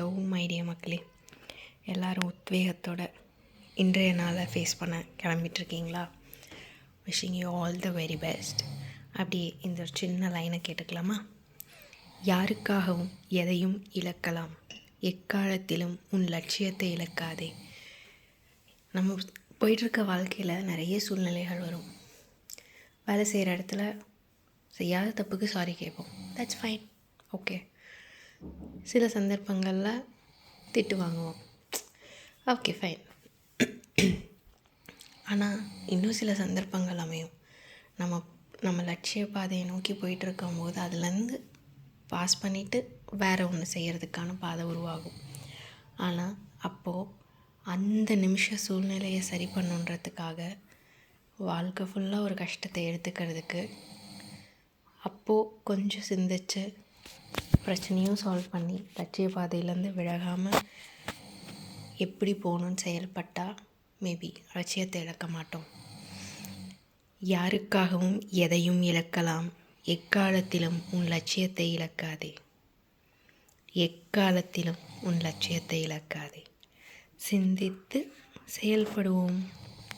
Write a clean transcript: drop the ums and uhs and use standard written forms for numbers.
Hello my dear மக்களே, எல்லோரும் உத்வேகத்தோட இன்றைய நாளை ஃபேஸ் பண்ண கிளம்பிட்டுருக்கீங்களா? Wishing you all the very best. அப்படியே இந்த ஒரு சின்ன லைனை கேட்டுக்கலாமா? யாருக்காகவும் எதையும் இழக்கலாம், எக்காலத்திலும் உன் லட்சியத்தை இழக்காதே. நம்ம போயிட்டுருக்க வாழ்க்கையில் நிறைய சூழ்நிலைகள் வரும். வேலை செய்கிற இடத்துல செய்யாத தப்புக்கு சாரி கேட்போம், தட்ஸ் ஃபைன், ஓகே. சில சந்தர்ப்பங்களில் திட்டு வாங்குவோம், ஓகே ஃபைன். ஆனால் இன்னும் சில சந்தர்ப்பங்கள் அமையும். நம்ம லட்சிய பாதையை நோக்கி போயிட்டுருக்கும்போது அதுலேருந்து பாஸ் பண்ணிவிட்டு வேறு ஒன்று செய்கிறதுக்கான பாதை உருவாகும். ஆனால் அப்போது அந்த நிமிஷ சூழ்நிலையை சரி பண்ணுன்றதுக்காக வாழ்க்கை ஃபுல்லாக ஒரு கஷ்டத்தை எடுத்துக்கிறதுக்கு அப்போது கொஞ்சம் சிந்திச்சு பிரச்சனையும் சால்வ் பண்ணி லட்சிய பாதையிலேருந்து விலகாமல் எப்படி போகணுன்னு செயல்பட்டால் மேபி லட்சியத்தை இழக்க மாட்டோம். யாருக்காகவும் எதையும் இழக்கலாம், எக்காலத்திலும் உன் லட்சியத்தை இழக்காதே. எக்காலத்திலும் உன் லட்சியத்தை இழக்காதே. சிந்தித்து செயல்படுவோம்.